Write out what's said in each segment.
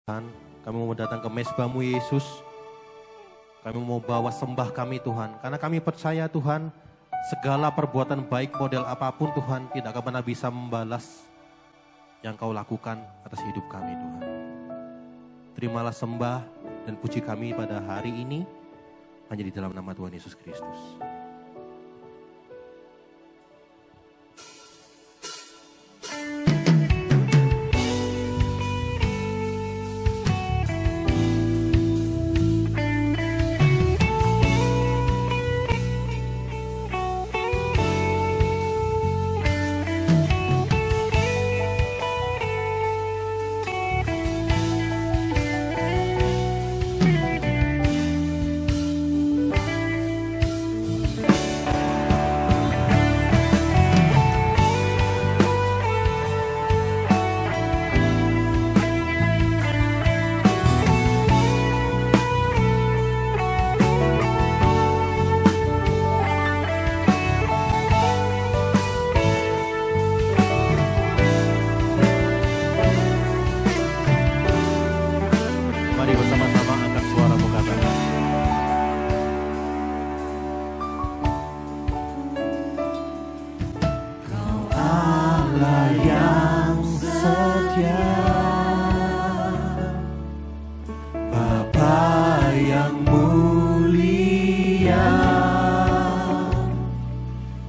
Tuhan, kami mau datang ke mezbah-Mu Yesus. Kami mau bawa sembah kami Tuhan. Karena kami percaya Tuhan, segala perbuatan baik model apapun Tuhan tidak akan pernah bisa membalas yang Kau lakukan atas hidup kami Tuhan. Terimalah sembah dan puji kami pada hari ini hanya di dalam nama Tuhan Yesus Kristus.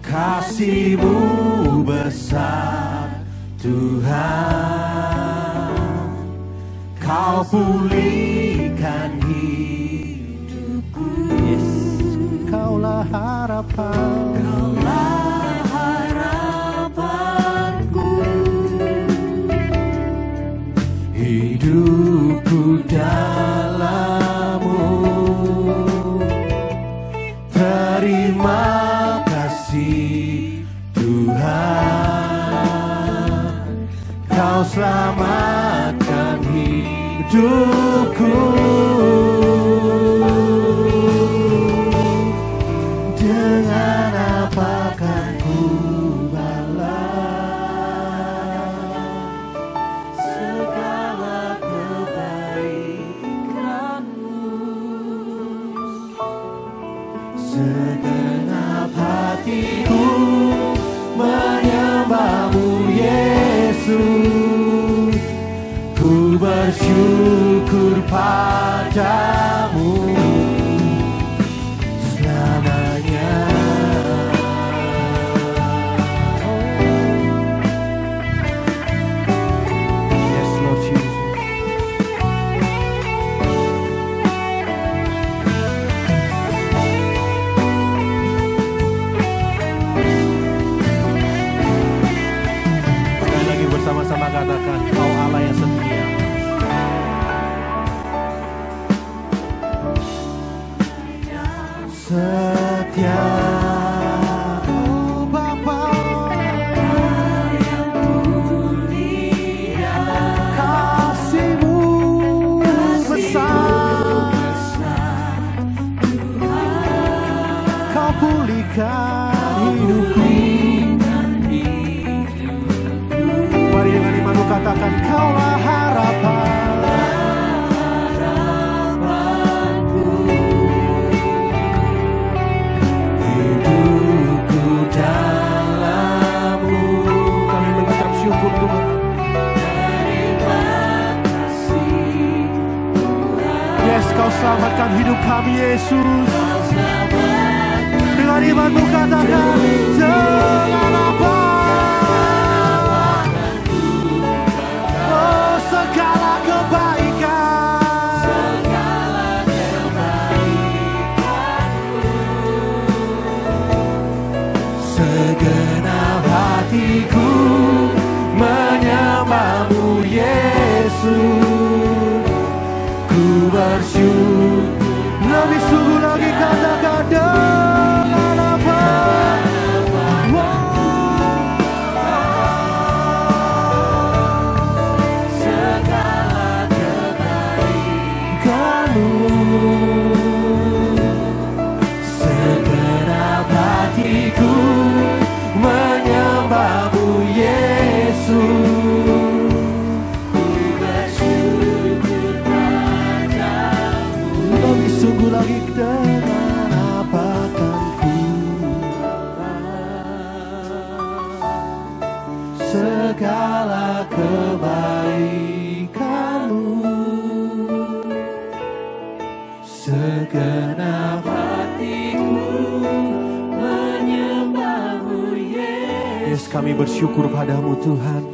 Kasih-Mu besar Tuhan, Kau pulihkan hidupku. Yes, Kaulah harapan, Kaulah harapanku. Hidupku dalam-Mu, terima kasih Tuhan, Kau selamatkan hidupku. Dengan apa kan ku balas segala kebaikan-Mu? Segenap hatiku menyembah-Mu Yesus, ku bersyukur padamu selamanya. yes Lord Jesus. Bersama-sama katakan, Kau Allah yang setia. Setia, oh Bapa yang mulia, kasih-Mu besar Tuhan, Kau pulihkan hidupku. Mari dengan iman katakan, Kaulah harapanku. Hidupku dalam-Mu, Kami mengucap syukur Tuhan. terima kasih Tuhan. Yes, Kau selamatkan hidup kami Yesus. Dengan iman-Mu katakan, dengan apa? Oh, segala kebaikan, segenap hatiku menyembah-Mu Yesus, ku bersyukur. lebih sungguh lagi katakan dengan apa? Wow. lagi dengan apa kan ku segala kebaikanmu, segenap hatiku menyembahmu Yesus. Yes, kami bersyukur padamu Tuhan.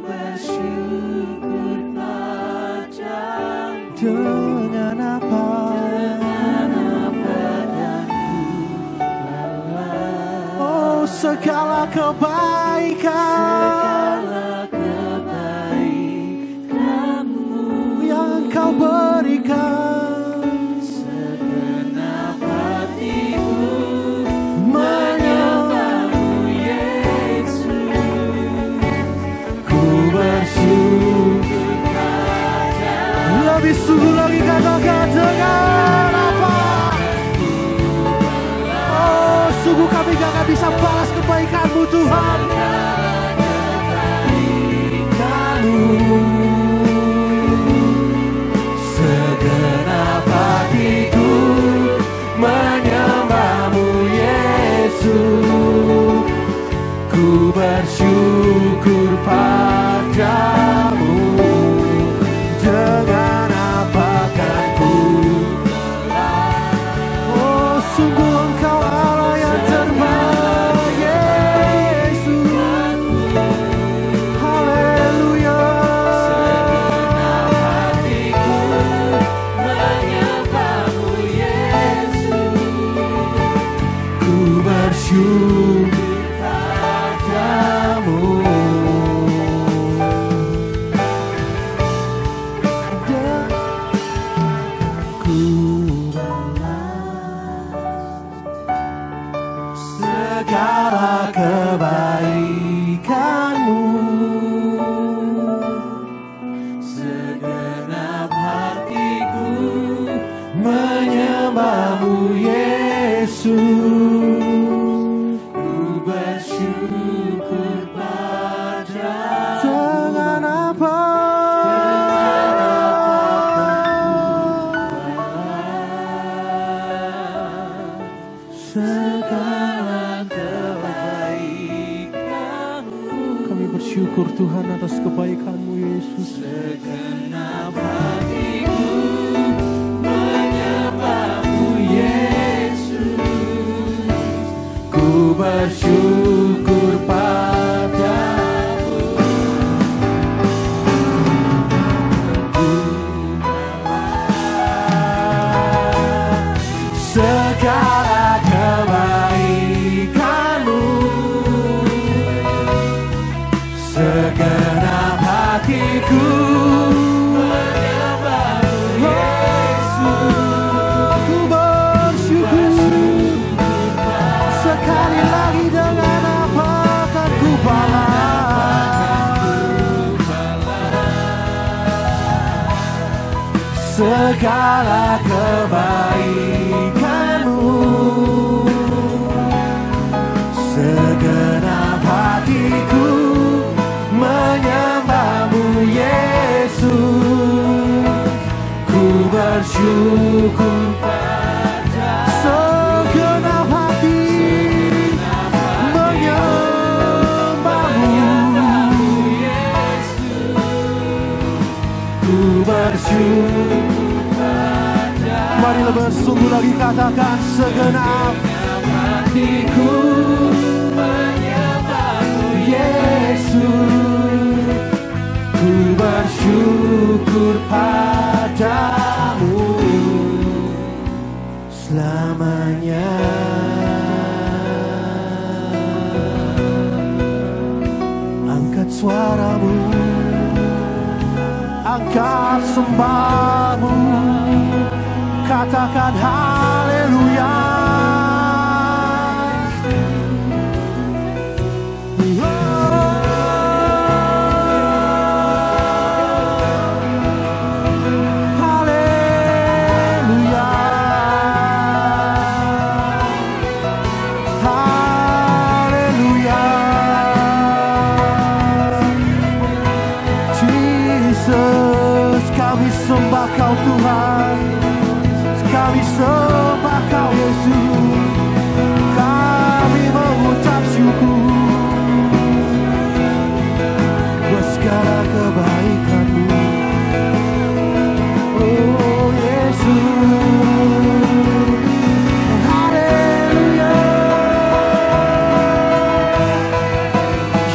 Bersyukur padamu. Dengan apa oh segala kebaikan yang Kau berikan, segenap hatiku menyembahmu Yesus. Ku bersyukur padamu. Lebih sungguh lagi katakan dengan apa? Oh sungguh kami gak akan bisa balas kebaikan-Mu Tuhan. Segenap hatiku menyembahmu Yesus. Ku bersyukur padamu. Dengan apa kan ku oh sungguh Engkau Allah yang terbaik Yesus. Haleluya. Segenap hatiku menyembahmu Yesus. Ku bersyukur padamu. Segala kebaikanmu, segenap hatiku menyembahmu Yesus. Ku bersyukur padamu. Dengan apa? Segala kebaikan-Mu. Kami bersyukur Tuhan atas kebaikan-Mu Yesus. Segenap hatiku menyembahmu Yesus. Ku bersyukur padamu. Segala kebaikan-Mu, segenap hatiku menyembahmu Yesus. Ku bersyukur sekali lagi dengan apa akan ku balas segala kebaikan-Mu. Segenap hatiku menyembahmu Yesus. Ku bersyukur padamu. Segenap hati menyembahmu Yesus. Ku bersyukur padamu. Marilah bersungguh lagi katakan segenap hatiku menyembahmu Yesus. Ku bersyukur padamu selamanya. Angkat suaramu, angkat sembahmu, katakan haleluya. Kami kami sembah Kau Yesus. Kami mengucap syukur buat segala kebaikan-Mu. Oh Yesus, haleluya.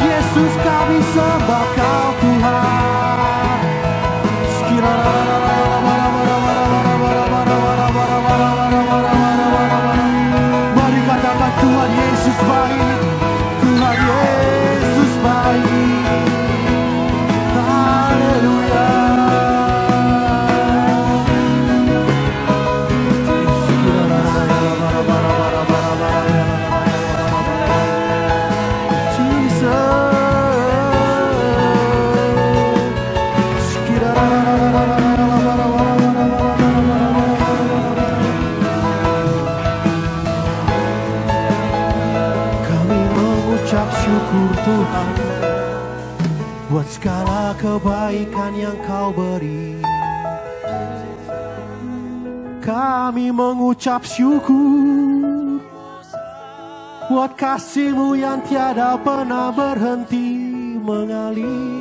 Yesus kami sembah Kau Tuhan. Mari katakan Tuhan Yesus baik, Tuhan Yesus baik. Haleluya. Syukur Tuhan buat segala kebaikan yang Kau beri. Kami mengucap syukur buat kasih-Mu yang tiada pernah berhenti mengalir.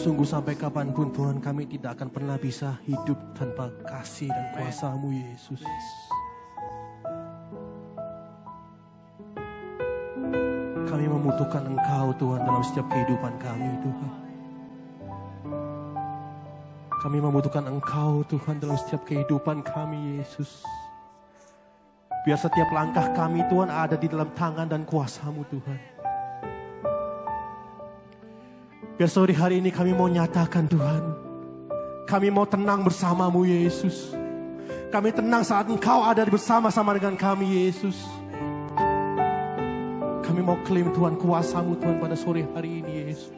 Sungguh sampai kapanpun Tuhan, kami tidak akan pernah bisa hidup tanpa kasih dan kuasa-Mu Yesus. Kami membutuhkan Engkau Tuhan dalam setiap kehidupan kami Tuhan. Kami membutuhkan Engkau Tuhan dalam setiap kehidupan kami Yesus. Biar setiap langkah kami Tuhan ada di dalam tangan dan kuasa-Mu Tuhan. Biar sore hari ini kami mau nyatakan Tuhan, kami mau tenang bersama-Mu Yesus. Kami tenang saat Engkau ada bersama-sama dengan kami Yesus. Kami mau klaim Tuhan kuasa-Mu Tuhan pada sore hari ini Yesus.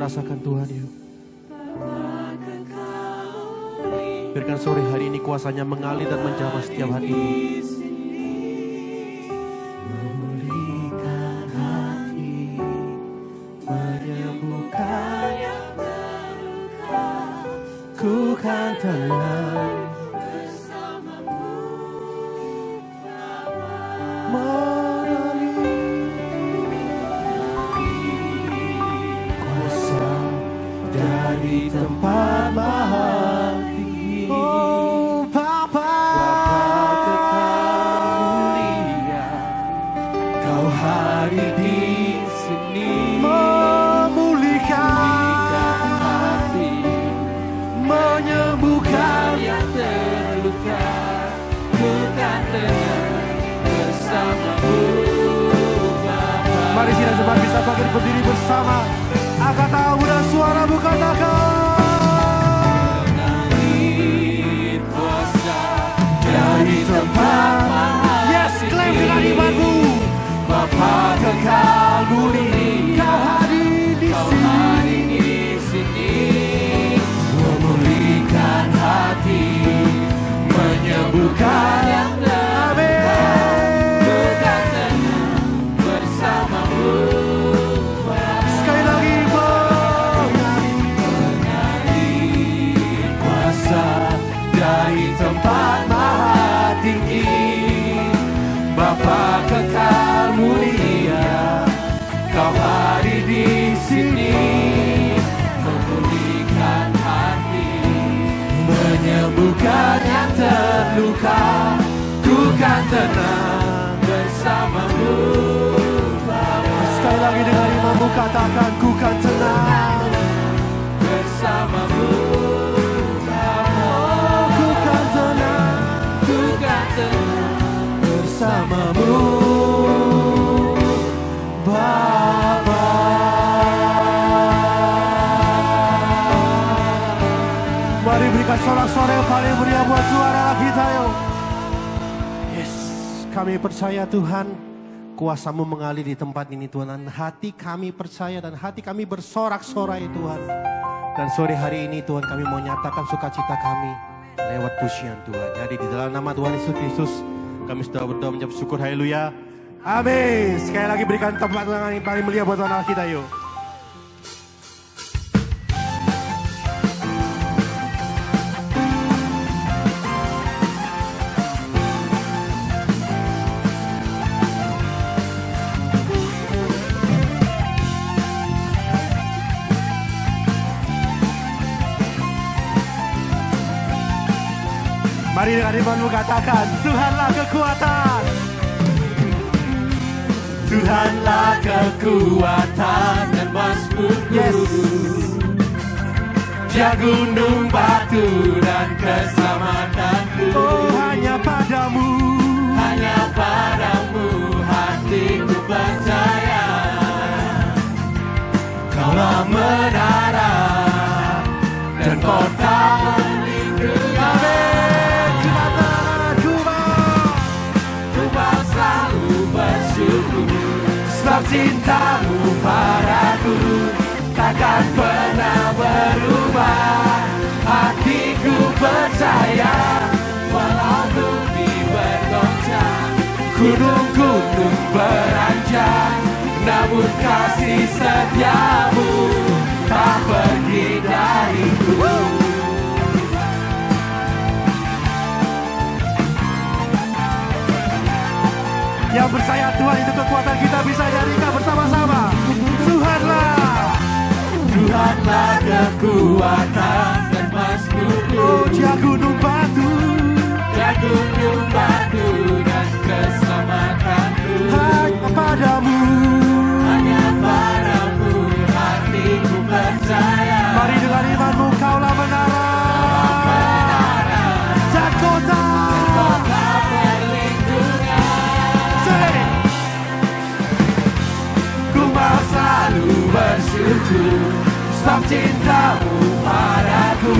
Rasakan Tuhan ya. Biarkan sore hari ini kuasanya mengalir dan menjamah setiap hati. Memulihkan hati, menyembuhkan yang terluka. Ku kan tenang bersama-Mu Bapa. Di tempat maha tinggi, oh Bapa, kekal mulia, Kau hadir di sini, memulihkan hati, menyembuhkan yang terluka. Ku kan tenang bersama-Mu Bapa. Mari kita semua bisa berdiri bersama. Angkat tangan dan suara-Mu katakan, mengalir kuasa dari tempat. Yes, klaim dengan iman-Mu. Bapa kekal mulia, menyembuhkan yang terluka, ku kan tenang bersamamu. Sekali lagi Mengalir kuasa dari tempat maha tinggi, Bapa kekal mulia, Kau hadir di sini, memulihkan hati, menyembuhkan yang terluka, ku kan tenang bersamamu. sekali lagi dengan imamu katakan ku kan tenang Bersamamu, ku kan tenang ku kan tenang bersamamu, Bapa. Mari berikan sorak-sorai yang paling meriah buat suara kita yuk. Yes, kami percaya Tuhan, kuasa-Mu mengalir di tempat ini Tuhan. Dan hati kami percaya dan hati kami bersorak-sorai Tuhan. Dan sore hari ini Tuhan kami mau nyatakan sukacita kami lewat pujian Tuhan. Jadi di dalam nama Tuhan Yesus Kristus kami sudah berdoa mengucap syukur, haleluya. Amin. Sekali lagi berikan tepuk tangan yang paling mulia buat Tuhan Allah kita yuk. Mari dengan imanmu katakan, Tuhanlah kekuatan. Tuhanlah kekuatan dan masmurku. Yes. Dia gunung batu dan keselamatanku. Oh, hanya padamu. Hanya padamu hatiku percaya. Kaulah menara dan kota perlindungan. Ku mau selalu bersyukur, sebab cintamu padaku takkan pernah berubah. Hatiku percaya, walau bumi bergoncang, gunung-gunung beranjak, namun kasih setiamu tak pergi dariku. Yang percaya Tuhan itu kekuatan kita bisa nyanyikan bersama-sama. Tuhanlah. Tuhanlah kekuatan dan masmurku. Oh, Dia gunung batu. Dia gunung batu dan keselamatanku. Hanya padamu. Hanya padamu hatiku percaya. Mari dengan imanmu kaulah menara. Dan kota. Kota perlindungan. Say. Ku mau selalu bersyukur, sebab cintamu padaku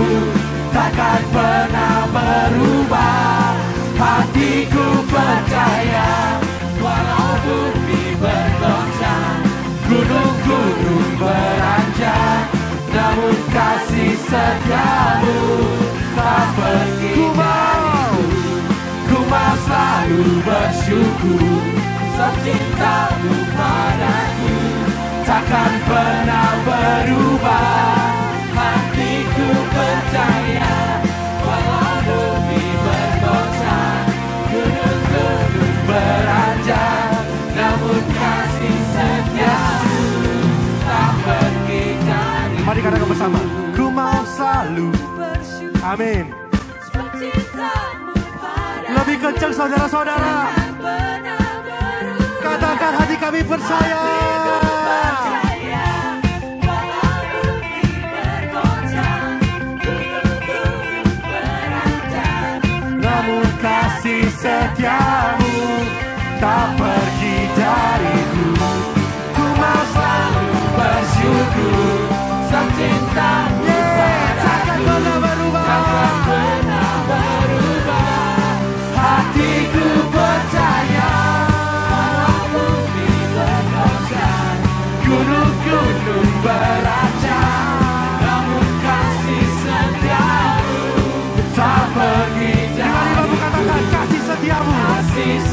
takkan pernah berubah. Hatiku percaya, walau bumi bergoncang, gunung-gunung beranjak, namun kasih setiamu tak pergi dariku. Ku mau selalu bersyukur, sebab cintamu padaku takkan pernah berubah. Hatiku percaya, walau bumi bergoncang, gunung-gunung beranjak, namun kasih setiamu tak pergi dariku. Mari katakan bersama. Ku mau selalu. Amin. Lebih kencang saudara-saudara. Katakan hati kami percaya. Namun kasih setiamu tak pergi dariku. Ku mau selalu bersyukur, sebab cintamu Takkan pernah berubah. takkan pernah berubah. Hatiku percaya, walau bumi bergoncang, gunung-gunung beranjak, namun kasih setiamu tak pergi Dengan imanmu dariku. katakan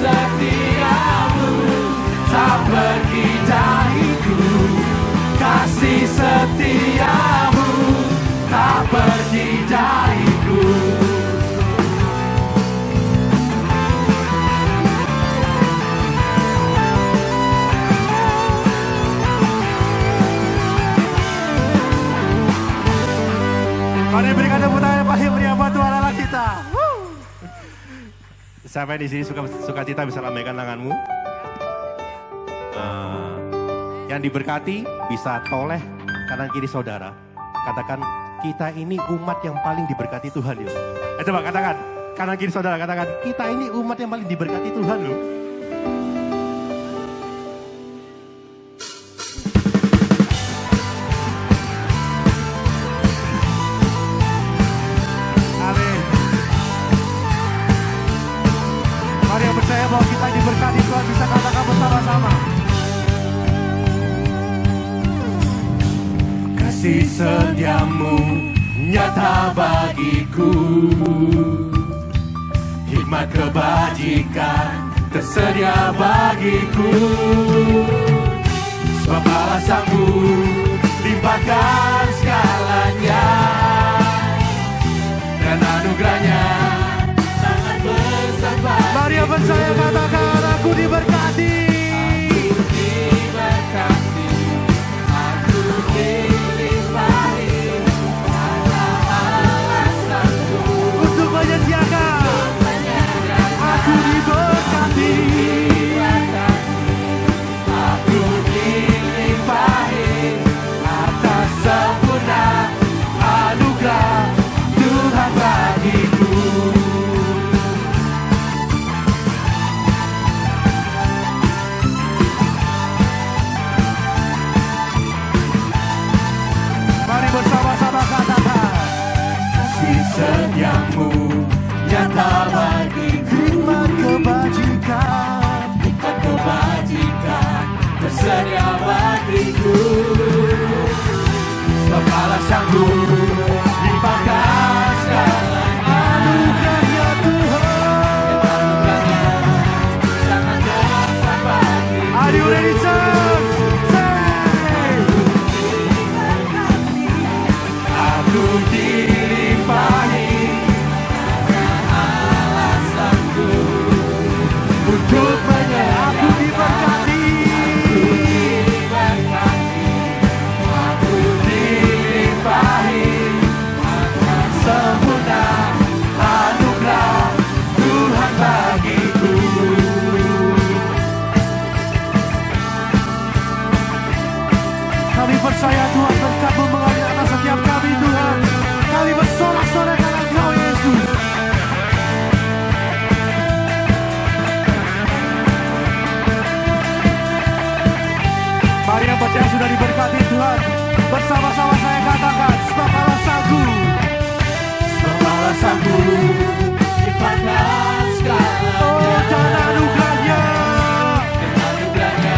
setiamu tak pergi dariku, kasih setiamu tak pergi dariku. Mari berikan tepuk tangan yang paling meriah buat Tuhan Allah kita. Siapa yang di sini suka cita bisa lambaikan tanganmu. Yang diberkati bisa toleh kanan kiri saudara. Katakan, kita ini umat yang paling diberkati Tuhan yuk. Coba katakan, kanan kiri saudara katakan, kita ini umat yang paling diberkati Tuhan loh. Amin. Mari yang percaya bahwa kita diberkati Tuhan bisa katakan bersama-sama. Kasih setiamu nyata bagiku, hikmat kebajikan tersedia bagiku. Sebab alasanmu limpahkan segalanya, dan anugerahnya sangat besar bagiku. Mari yang percaya katakan, aku diberkati. Aku diberkati, aku dilimpahi, ada alasanku Untuk menyediakan, aku diberkati. aku dilimpahi atas sempurna anugerah Tuhan bagiku. Mari bersama-sama katakan, Kasih setiamu nyata bagiku, hikmat kebajikan hikmat kebajikan tersedia bagiku. Sebab alasanku limpahkan segalanya, anugerahnya Tuhan. anugerahnya sangat besar bagiku. Are you ready, church? Say, Aku dilimpahi alasanku untuk aku diberkati. Aku dilimpahi sempurna anugerah Tuhan bagiku. Kami percaya Tuhan berkat mengalir atas setiap kami Tuhan. Kami bersorak-sorai karena Engkau Yesus. Mari yang percaya sudah diberkati Tuhan. Bersama-sama saya katakan, sebab alasanku, Sebab alasanku limpahkan segalanya, dan anugerahnya dan anugerahnya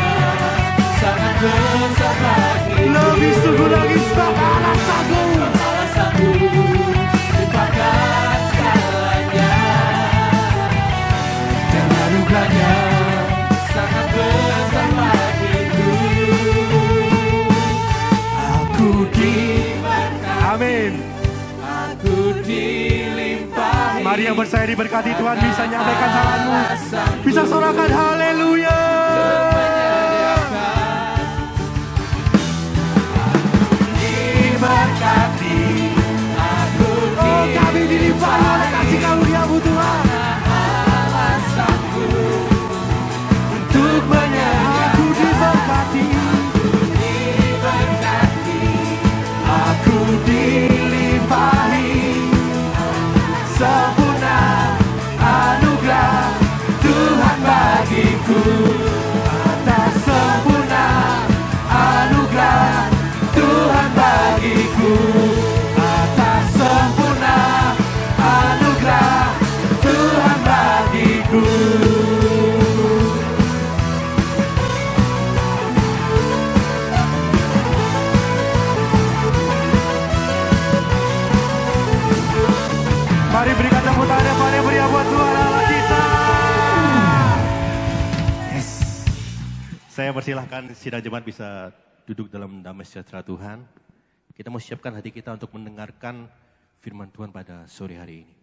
sangat besar bagiku. lebih sungguh lagi, sebab alasanku. Alasanku limpahkan segalanya, dan anugerahnya sangat besar bagiku. Aku diberkati, Amin. aku dilimpahi. Mari yang percaya diberkati Tuhan bisa nyampaikan tanganmu, bisa sorakan haleluya. Diberkati, aku Oh, kami dilimpahi oleh kasih karunia-Mu Tuhan. alasanku untuk menyanyikan. Aku diberkati, Diberkati, aku dilimpahi sempurna anugerah Tuhan bagiku. Saya persilahkan sidang jemaat bisa duduk dalam damai sejahtera Tuhan. Kita mau siapkan hati kita untuk mendengarkan firman Tuhan pada sore hari ini.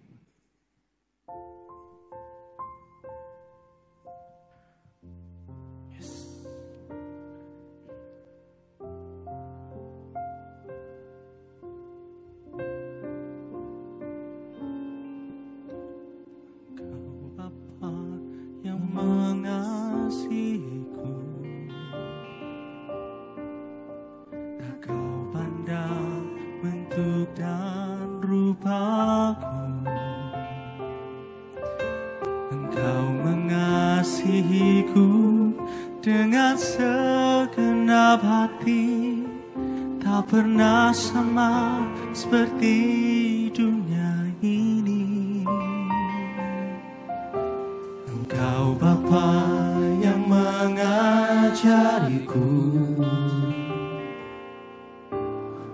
Mengasihiku, tak kau pandang bentuk dan rupaku. Engkau mengasihiku dengan segenap hati, tak pernah sama seperti dunia ini. Engkau Bapa yang mengajariku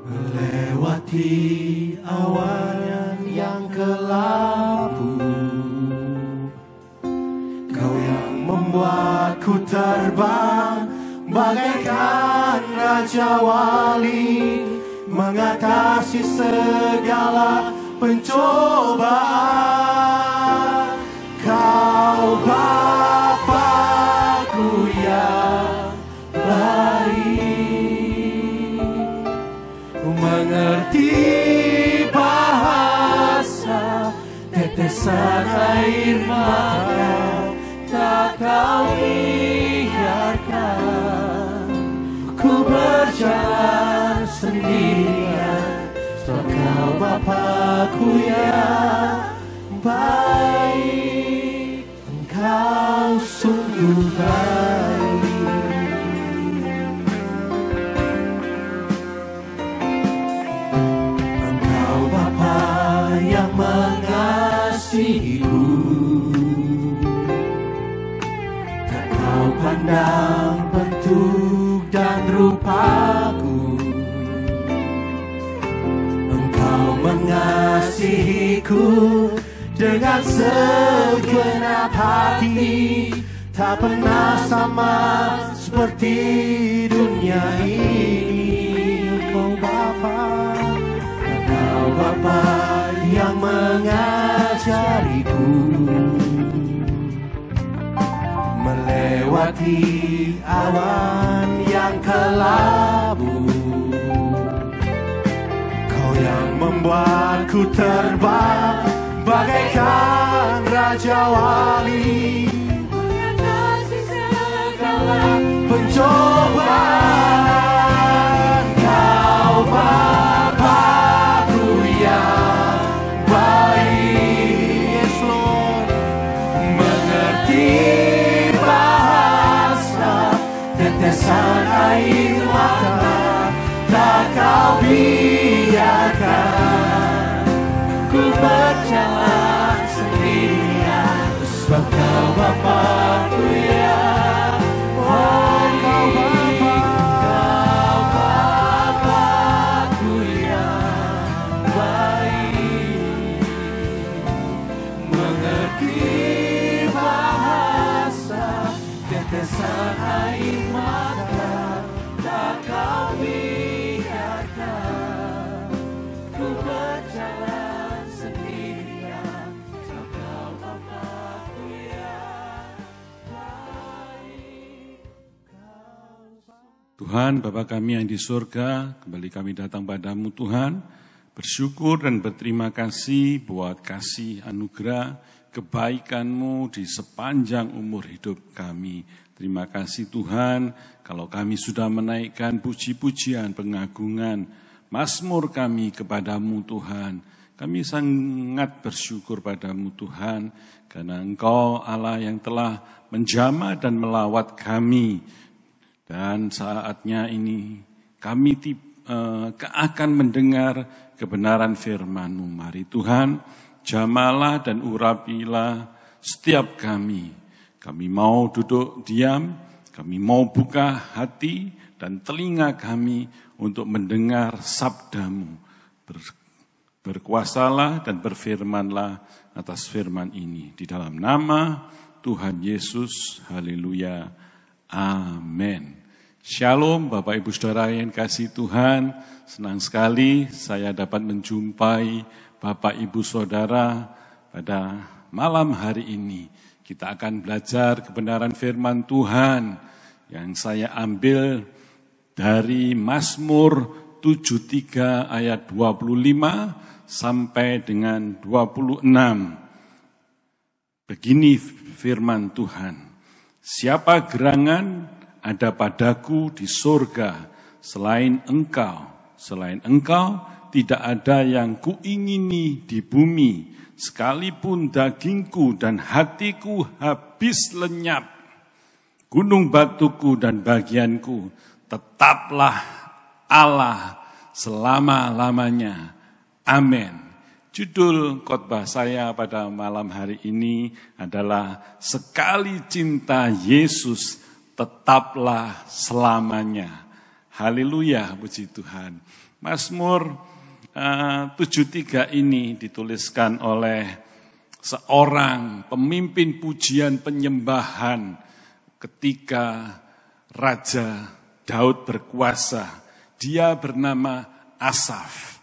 melewati awan yang kelabu. Kau yang membuatku terbang bagaikan Raja Wali, mengatasi segala pencobaan. Kau Bapa-Ku yang baik, mengerti bahasa tetesan air mata, tak kau biarkan ku berjalan sendirian. Sebab kau Bapa-Ku yang baik, Engkau sungguh baik. Engkau Bapa yang mengasihiku, tak kau pandang bentuk dan rupaku. Engkau mengasihiku dengan segenap hati, tak pernah sama seperti dunia ini. Engkau Bapa yang mengajariku melewati awan yang kelabu. Kau yang membuatku terbang bagaikan Raja Wali, mengatasi segala pencobaan. Kau Bapa-Ku yang baik, yes Lord, mengerti bahasa tetesan air mata, tak kau biarkan ku berjalan sendirian. Sebab kau Bapa-Ku yang baik, kau Bapa-Ku yang baik, mengerti bahasa tetesan air mata, tak kau biarkan ku berjalan sendirian. Sebab kau Bapa-Ku yang baik. Tuhan, Bapa kami yang di surga, kembali kami datang padamu Tuhan, bersyukur dan berterima kasih buat kasih anugerah, kebaikan-Mu di sepanjang umur hidup kami. Terima kasih Tuhan, kalau kami sudah menaikkan puji-pujian, pengagungan, mazmur kami kepadamu Tuhan. Kami sangat bersyukur padamu Tuhan, karena Engkau Allah yang telah menjamah dan melawat kami. Dan saatnya ini kami akan mendengar kebenaran firman-Mu. Mari Tuhan, jamalah dan urapilah setiap kami. Kami mau duduk diam, kami mau buka hati dan telinga kami untuk mendengar sabda-Mu. Berkuasalah dan berfirmanlah atas firman ini. Di dalam nama Tuhan Yesus, haleluya, Amin. Shalom Bapak Ibu Saudara yang kasih Tuhan, senang sekali saya dapat menjumpai Bapak Ibu Saudara pada malam hari ini. Kita akan belajar kebenaran firman Tuhan yang saya ambil dari Mazmur 73 ayat 25 sampai dengan 26. Begini firman Tuhan, siapa gerangan ada padaku di surga selain engkau tidak ada yang kuingini di bumi, sekalipun dagingku dan hatiku habis lenyap, gunung batuku dan bagianku tetaplah Allah selama-lamanya. Amin. Judul khotbah saya pada malam hari ini adalah Sekali Cinta Yesus Tetaplah Selamanya. Haleluya, puji Tuhan. Mazmur 73 ini dituliskan oleh seorang pemimpin pujian penyembahan ketika Raja Daud berkuasa. Dia bernama Asaf.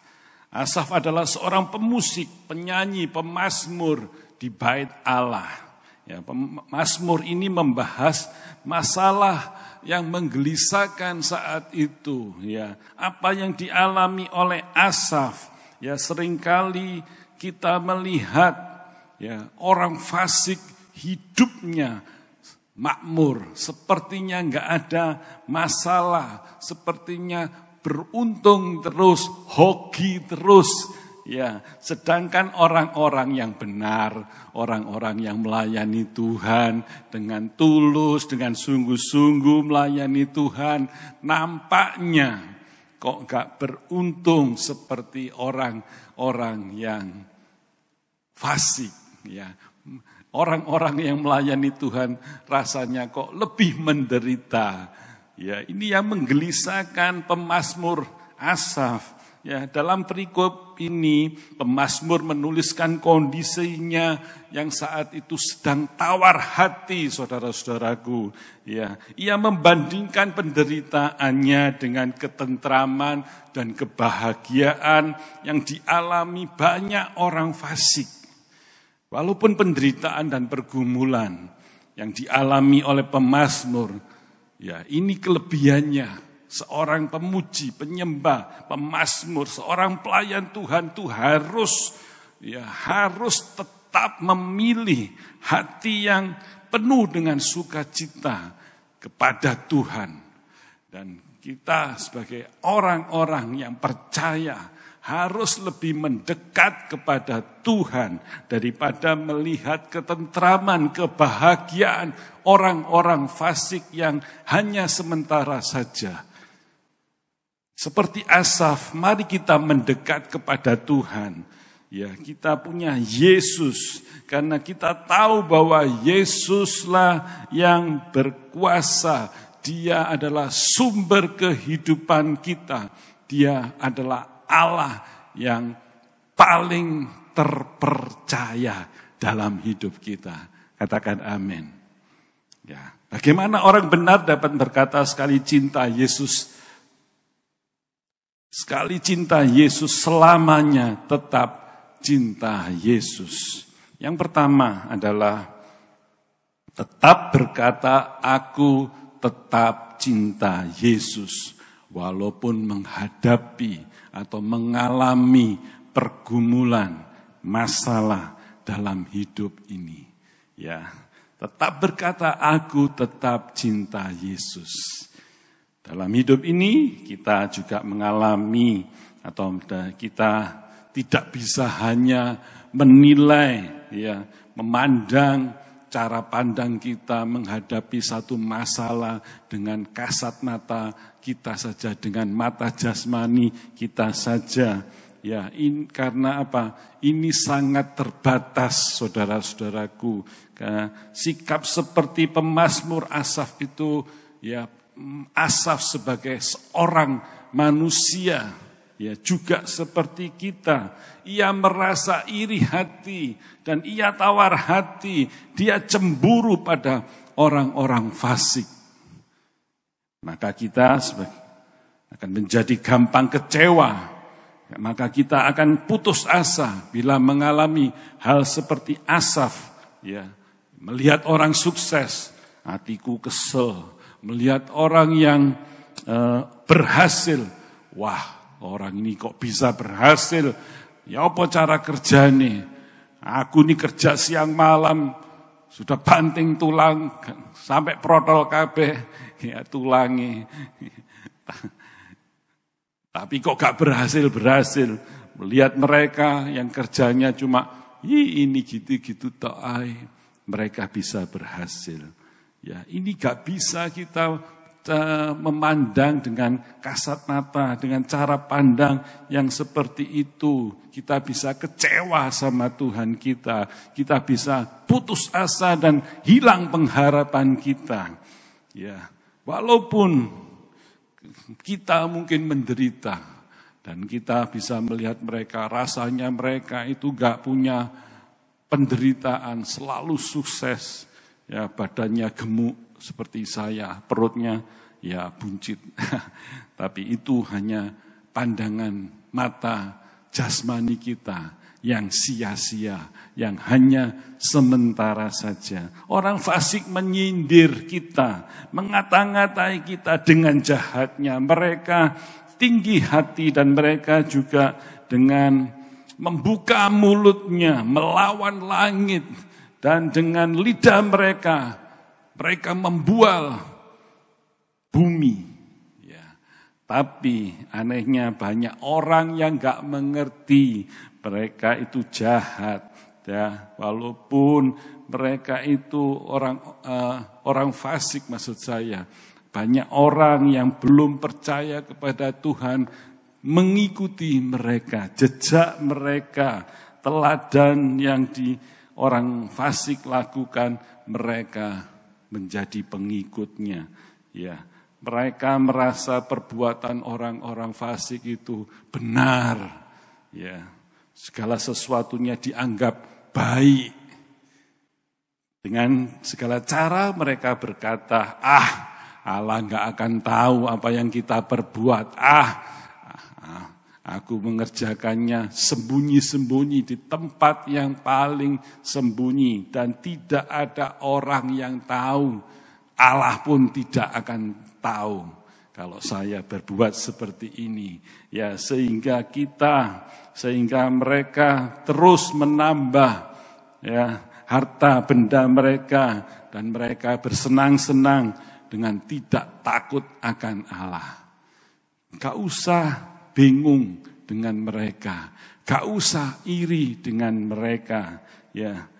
Asaf adalah seorang pemusik, penyanyi, pemazmur di bait Allah. Ya, Mazmur ini membahas masalah yang menggelisahkan saat itu. Ya, apa yang dialami oleh Asaf. Ya, seringkali kita melihat ya orang fasik hidupnya makmur, sepertinya enggak ada masalah, sepertinya beruntung terus, hoki terus. Ya, sedangkan orang-orang yang benar, orang-orang yang melayani Tuhan dengan tulus, dengan sungguh-sungguh melayani Tuhan, nampaknya kok enggak beruntung seperti orang-orang yang fasik. Ya, orang-orang yang melayani Tuhan rasanya kok lebih menderita. Ya, ini yang menggelisahkan pemazmur Asaf. Ya, dalam perikop ini pemazmur menuliskan kondisinya yang saat itu sedang tawar hati, saudara-saudaraku. Ya, ia membandingkan penderitaannya dengan ketentraman dan kebahagiaan yang dialami banyak orang fasik. Walaupun penderitaan dan pergumulan yang dialami oleh pemazmur, ya ini kelebihannya. Seorang pemuji, penyembah, pemazmur, seorang pelayan Tuhan itu harus tetap memilih hati yang penuh dengan sukacita kepada Tuhan. Dan kita sebagai orang-orang yang percaya harus lebih mendekat kepada Tuhan daripada melihat ketentraman, kebahagiaan orang-orang fasik yang hanya sementara saja. Seperti Asaf, mari kita mendekat kepada Tuhan. Ya, kita punya Yesus karena kita tahu bahwa Yesuslah yang berkuasa. Dia adalah sumber kehidupan kita. Dia adalah Allah yang paling terpercaya dalam hidup kita. Katakan amin. Ya, bagaimana orang benar dapat berkata sekali cinta Yesus? Sekali cinta Yesus selamanya tetap cinta Yesus. Yang pertama adalah tetap berkata aku tetap cinta Yesus. Walaupun menghadapi atau mengalami pergumulan, masalah dalam hidup ini. Ya, tetap berkata aku tetap cinta Yesus. Dalam hidup ini kita juga mengalami atau kita tidak bisa hanya menilai, ya, memandang cara pandang kita menghadapi satu masalah dengan kasat mata kita saja, dengan mata jasmani kita saja. Ya, karena apa? Ini sangat terbatas, saudara-saudaraku. Sikap seperti pemazmur Asaf itu, ya, Asaf sebagai seorang manusia, ya juga seperti kita. Ia merasa iri hati dan ia tawar hati. Dia cemburu pada orang-orang fasik. maka kita akan menjadi gampang kecewa. Maka kita akan putus asa bila mengalami hal seperti Asaf. Ya, melihat orang sukses, hatiku kesel. Melihat orang yang berhasil, wah orang ini kok bisa berhasil? Ya apa cara kerjanya? Aku ini kerja siang malam, sudah banting tulang, sampai protol kabeh, ya tulangi. Tapi kok gak berhasil. Melihat mereka yang kerjanya cuma, ini gitu-gitu tok ae. Mereka bisa berhasil. Ya, ini gak bisa kita memandang dengan kasat mata, dengan cara pandang yang seperti itu. Kita bisa kecewa sama Tuhan kita. Kita bisa putus asa dan hilang pengharapan kita. Ya, walaupun kita mungkin menderita dan kita bisa melihat mereka, rasanya mereka itu gak punya penderitaan, selalu sukses. Ya, badannya gemuk seperti saya, perutnya ya buncit. Tapi itu hanya pandangan mata jasmani kita yang sia-sia, yang hanya sementara saja. Orang fasik menyindir kita, mengata-ngatai kita dengan jahatnya. Mereka tinggi hati dan mereka juga dengan membuka mulutnya, melawan langit. Dan dengan lidah mereka membual bumi. Ya. Tapi anehnya banyak orang yang gak mengerti mereka itu jahat. Ya, walaupun mereka itu orang fasik maksud saya. Banyak orang yang belum percaya kepada Tuhan mengikuti mereka, jejak mereka, teladan yang orang fasik lakukan, mereka menjadi pengikutnya. Ya, mereka merasa perbuatan orang-orang fasik itu benar. Ya, segala sesuatunya dianggap baik. Dengan segala cara mereka berkata, Allah nggak akan tahu apa yang kita perbuat. Aku mengerjakannya sembunyi-sembunyi di tempat yang paling sembunyi dan tidak ada orang yang tahu. Allah pun tidak akan tahu kalau saya berbuat seperti ini. Ya, sehingga mereka terus menambah ya harta benda mereka dan mereka bersenang-senang dengan tidak takut akan Allah. Gak usah bingung dengan mereka. Gak usah iri dengan mereka. Ya,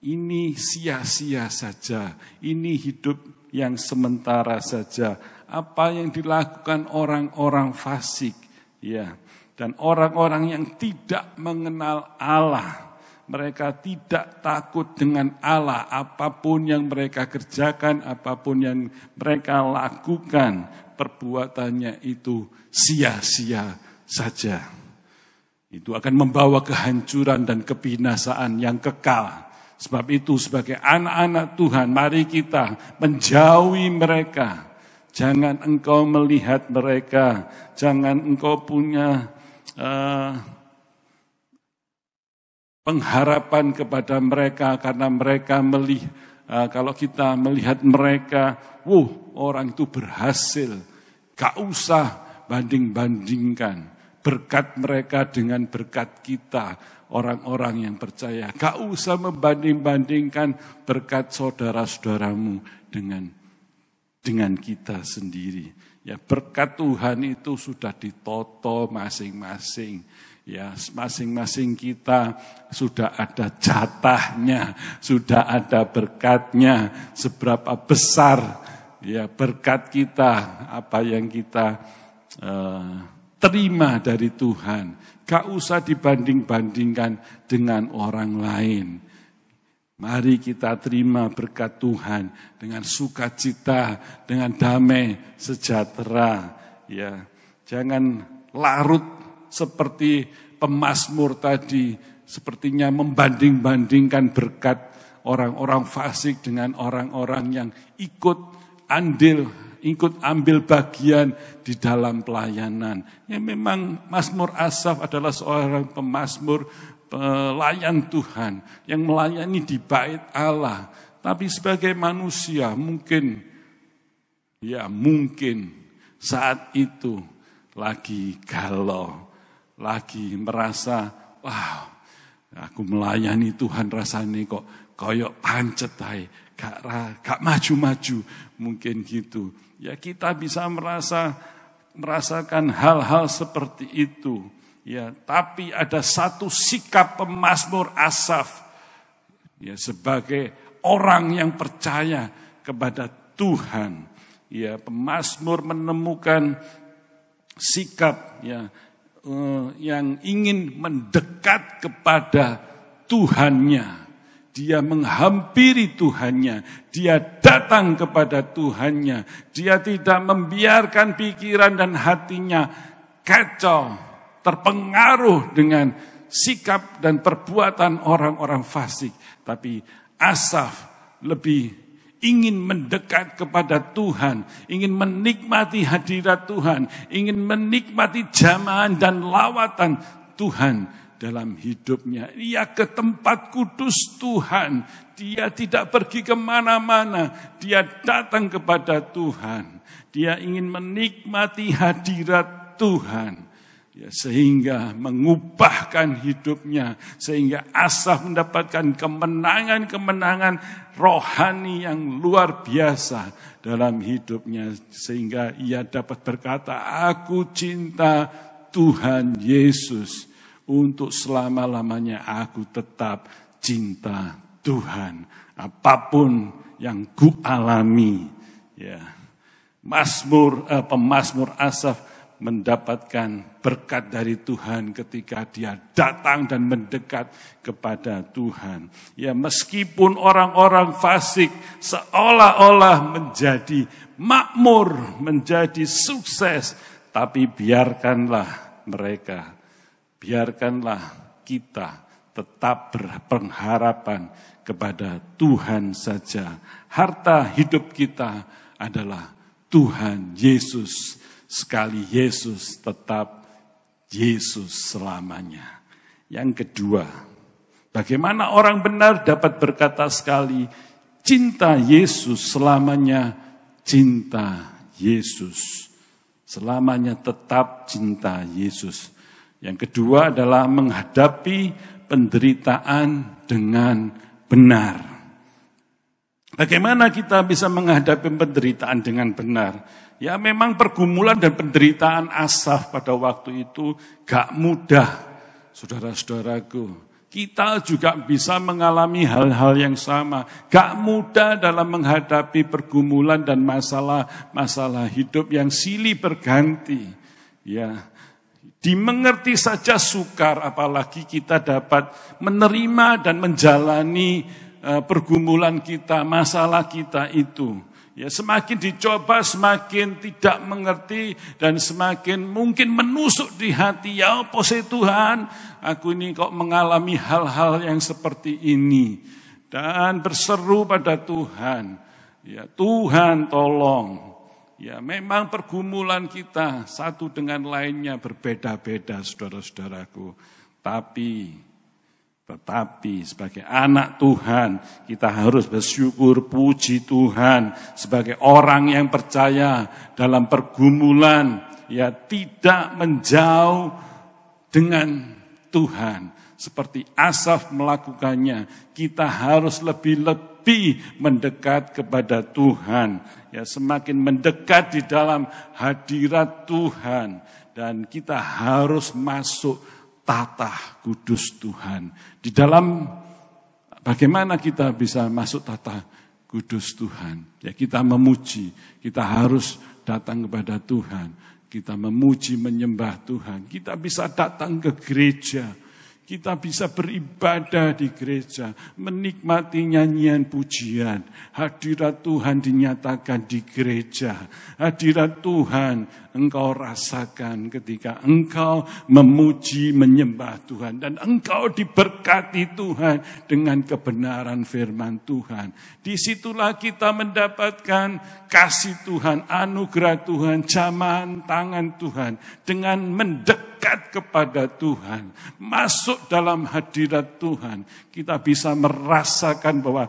ini sia-sia saja. Ini hidup yang sementara saja. Apa yang dilakukan orang-orang fasik. Ya, dan orang-orang yang tidak mengenal Allah. Mereka tidak takut dengan Allah. Apapun yang mereka kerjakan, apapun yang mereka lakukan, perbuatannya itu sia-sia saja. Itu akan membawa kehancuran dan kebinasaan yang kekal. Sebab itu sebagai anak-anak Tuhan, mari kita menjauhi mereka. Jangan engkau melihat mereka, jangan engkau punya pengharapan kepada mereka karena mereka kalau kita melihat mereka, orang itu berhasil. Gak usah banding-bandingkan berkat mereka dengan berkat kita, orang-orang yang percaya. Gak usah membanding-bandingkan berkat saudara-saudaramu dengan kita sendiri. Ya, berkat Tuhan itu sudah ditoto masing-masing. Ya, masing-masing kita sudah ada jatahnya, sudah ada berkatnya, seberapa besar ya berkat kita, apa yang kita terima dari Tuhan. Gak usah dibanding-bandingkan dengan orang lain. Mari kita terima berkat Tuhan dengan sukacita, dengan damai sejahtera. Ya, jangan larut seperti pemazmur tadi, sepertinya membanding-bandingkan berkat orang-orang fasik dengan orang-orang yang ikut andil ikut ambil bagian di dalam pelayanan. Ya memang Mazmur Asaf adalah seorang pemazmur, pelayan Tuhan yang melayani di bait Allah. Tapi sebagai manusia mungkin saat itu lagi galau, lagi merasa, wah, aku melayani Tuhan rasanya kok koyok pancet ae, gak maju-maju, mungkin gitu. Ya kita bisa merasakan hal-hal seperti itu. Ya, tapi ada satu sikap pemazmur Asaf, ya sebagai orang yang percaya kepada Tuhan. Ya, pemazmur menemukan sikap yang ingin mendekat kepada Tuhannya. Dia menghampiri Tuhannya, dia datang kepada Tuhannya, dia tidak membiarkan pikiran dan hatinya kacau, terpengaruh dengan sikap dan perbuatan orang-orang fasik. Tapi Asaf lebih ingin mendekat kepada Tuhan, ingin menikmati hadirat Tuhan, ingin menikmati jamahan dan lawatan Tuhan dalam hidupnya. Ia ke tempat kudus Tuhan. Dia tidak pergi kemana-mana. Dia datang kepada Tuhan. Dia ingin menikmati hadirat Tuhan. Ya, sehingga mengubahkan hidupnya. Sehingga Asaf mendapatkan kemenangan-kemenangan rohani yang luar biasa dalam hidupnya. Sehingga ia dapat berkata, aku cinta Tuhan Yesus. Untuk selama-lamanya aku tetap cinta Tuhan. Apapun yang ku alami. Ya. Pemazmur Asaf mendapatkan berkat dari Tuhan ketika dia datang dan mendekat kepada Tuhan. Ya, meskipun orang-orang fasik seolah-olah menjadi makmur, menjadi sukses, tapi biarkanlah mereka. Biarkanlah kita tetap berpengharapan kepada Tuhan saja. Harta hidup kita adalah Tuhan Yesus. Sekali Yesus, tetap Yesus selamanya. Yang kedua, bagaimana orang benar dapat berkata sekali, cinta Yesus selamanya, cinta Yesus. Selamanya tetap cinta Yesus. Yang kedua adalah menghadapi penderitaan dengan benar. Bagaimana kita bisa menghadapi penderitaan dengan benar? Ya memang pergumulan dan penderitaan Asaf pada waktu itu gak mudah. Saudara-saudaraku, kita juga bisa mengalami hal-hal yang sama. Gak mudah dalam menghadapi pergumulan dan masalah hidup yang silih berganti. Ya, dimengerti saja sukar, apalagi kita dapat menerima dan menjalani pergumulan kita, masalah kita itu. Ya, semakin dicoba, semakin tidak mengerti dan semakin mungkin menusuk di hati. Ya apa sih Tuhan, aku ini kok mengalami hal-hal yang seperti ini. Dan berseru pada Tuhan, ya Tuhan tolong. Ya memang pergumulan kita satu dengan lainnya berbeda-beda saudara-saudaraku. Tetapi sebagai anak Tuhan kita harus bersyukur, puji Tuhan. Sebagai orang yang percaya dalam pergumulan, ya tidak menjauh dengan Tuhan. Seperti Asaf melakukannya, kita harus lebih mendekat kepada Tuhan. Ya, semakin mendekat di dalam hadirat Tuhan. Dan kita harus masuk tata kudus Tuhan. Di dalam bagaimana kita bisa masuk tata kudus Tuhan? Ya kita memuji, kita harus datang kepada Tuhan. Kita memuji, menyembah Tuhan. Kita bisa datang ke gereja. Kita bisa beribadah di gereja, menikmati nyanyian pujian. Hadirat Tuhan dinyatakan di gereja. Hadirat Tuhan engkau rasakan ketika engkau memuji, menyembah Tuhan. Dan engkau diberkati Tuhan dengan kebenaran firman Tuhan. Disitulah kita mendapatkan kasih Tuhan, anugerah Tuhan, jamahan tangan Tuhan. Dengan mendekat kepada Tuhan, masuk dalam hadirat Tuhan, kita bisa merasakan bahwa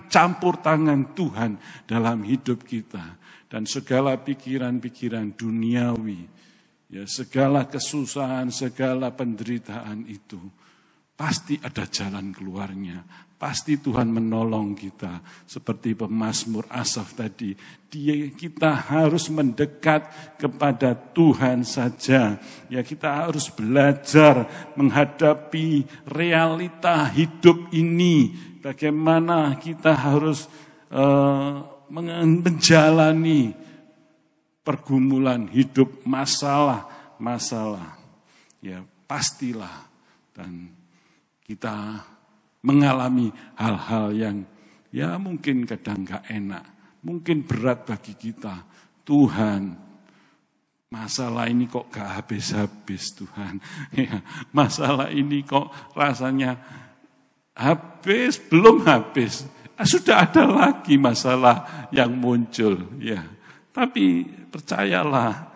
campur tangan Tuhan dalam hidup kita. Dan segala pikiran-pikiran duniawi, ya segala kesusahan, segala penderitaan itu, pasti ada jalan keluarnya. Pasti Tuhan menolong kita. Seperti pemazmur Asaf tadi, kita harus mendekat kepada Tuhan saja. Ya, kita harus belajar menghadapi realita hidup ini. Bagaimana kita harus menjalani pergumulan hidup, masalah. Ya, pastilah. Dan kita mengalami hal-hal yang ya mungkin kadang gak enak, mungkin berat bagi kita. Tuhan, masalah ini kok gak habis-habis Tuhan. Ya, masalah ini kok rasanya habis, belum habis. Sudah ada lagi masalah yang muncul. Ya, tapi percayalah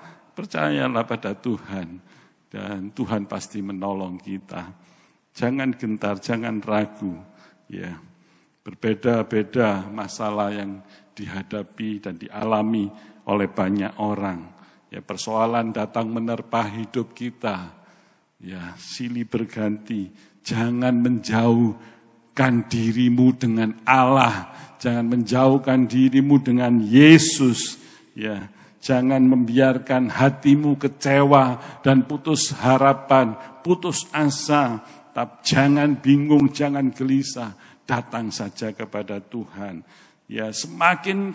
pada Tuhan. Dan Tuhan pasti menolong kita. Jangan gentar, jangan ragu. Ya, berbeda-beda masalah yang dihadapi dan dialami oleh banyak orang. Ya, persoalan datang menerpa hidup kita. Ya, silih berganti. Jangan menjauhkan dirimu dengan Allah. Jangan menjauhkan dirimu dengan Yesus. Ya, jangan membiarkan hatimu kecewa dan putus harapan, putus asa. Tapi jangan bingung, jangan gelisah, datang saja kepada Tuhan. Ya,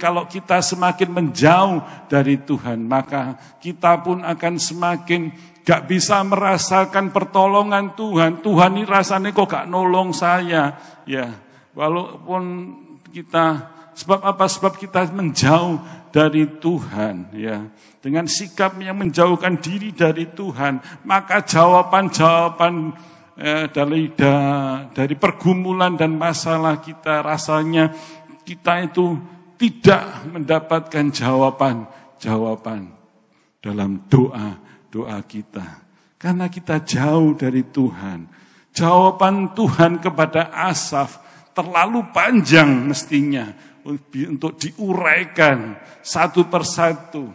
kalau kita semakin menjauh dari Tuhan, maka kita pun akan semakin gak bisa merasakan pertolongan Tuhan. Tuhan ini rasanya kok gak nolong saya. Ya, walaupun sebab apa? Sebab kita menjauh dari Tuhan. Ya, dengan sikap yang menjauhkan diri dari Tuhan, maka jawaban-jawaban dari pergumulan dan masalah kita, rasanya kita itu tidak mendapatkan jawaban dalam doa kita. Karena kita jauh dari Tuhan. Jawaban Tuhan kepada Asaf terlalu panjang mestinya untuk diuraikan satu persatu.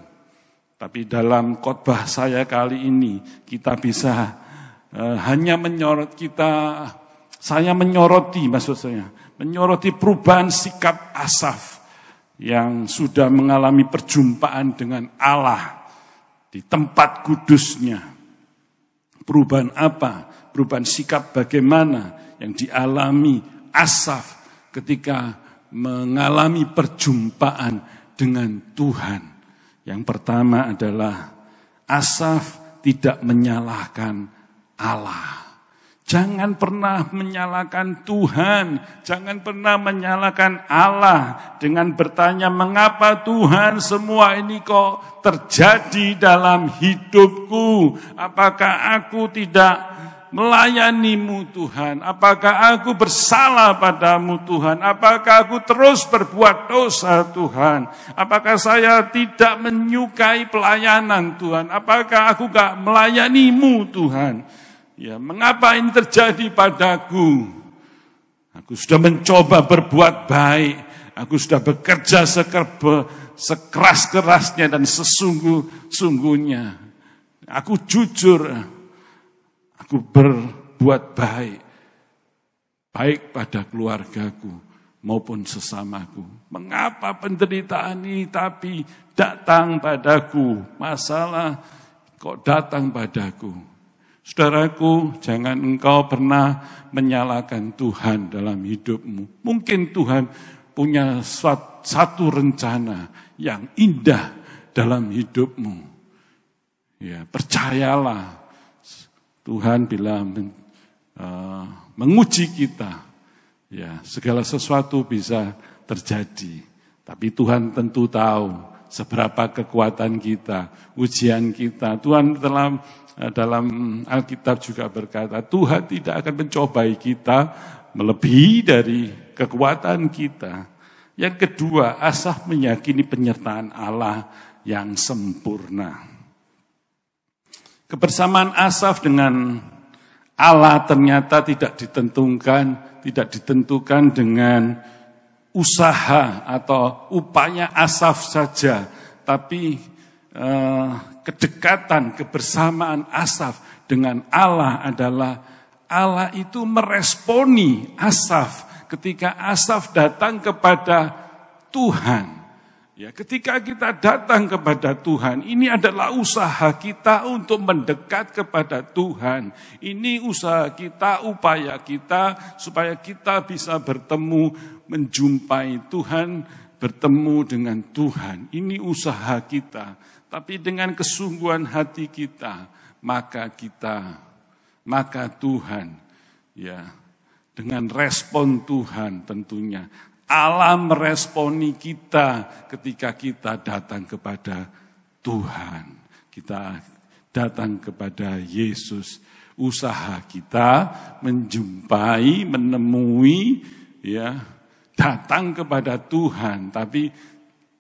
Tapi dalam khotbah saya kali ini kita bisa saya menyoroti perubahan sikap Asaf yang sudah mengalami perjumpaan dengan Allah di tempat kudusnya. Perubahan apa? Perubahan sikap bagaimana yang dialami Asaf ketika mengalami perjumpaan dengan Tuhan. Yang pertama adalah Asaf tidak menyalahkan Allah. Jangan pernah menyalahkan Tuhan, jangan pernah menyalahkan Allah dengan bertanya, mengapa Tuhan semua ini kok terjadi dalam hidupku? Apakah aku tidak melayanimu Tuhan? Apakah aku bersalah padamu Tuhan? Apakah aku terus berbuat dosa Tuhan? Apakah saya tidak menyukai pelayanan Tuhan? Apakah aku gak melayanimu Tuhan? Ya, mengapa ini terjadi padaku? Aku sudah mencoba berbuat baik. Aku sudah bekerja sekeras-kerasnya dan sesungguh-sungguhnya. Aku jujur. Aku berbuat baik. Baik pada keluargaku maupun sesamaku. Mengapa penderitaan ini tapi datang padaku? Masalah kok datang padaku? Saudaraku, jangan engkau pernah menyalahkan Tuhan dalam hidupmu. Mungkin Tuhan punya satu rencana yang indah dalam hidupmu. Ya, percayalah. Tuhan bila menguji kita, ya segala sesuatu bisa terjadi. Tapi Tuhan tentu tahu seberapa kekuatan kita, ujian kita. Tuhan dalam Alkitab juga berkata, Tuhan tidak akan mencobai kita melebihi dari kekuatan kita. Yang kedua, Asaf meyakini penyertaan Allah yang sempurna. Kebersamaan Asaf dengan Allah ternyata tidak ditentukan dengan usaha atau upaya Asaf saja, tapi kedekatan, kebersamaan Asaf dengan Allah adalah Allah itu meresponi Asaf ketika Asaf datang kepada Tuhan. Ya, ketika kita datang kepada Tuhan, ini adalah usaha kita untuk mendekat kepada Tuhan. Ini usaha kita, upaya kita, supaya kita bisa bertemu, menjumpai Tuhan, bertemu dengan Tuhan. Ini usaha kita. Tapi dengan kesungguhan hati kita, maka Tuhan, ya, dengan respon Tuhan tentunya, Allah meresponi kita ketika kita datang kepada Tuhan. Kita datang kepada Yesus. Usaha kita menjumpai, menemui, ya, datang kepada Tuhan. Tapi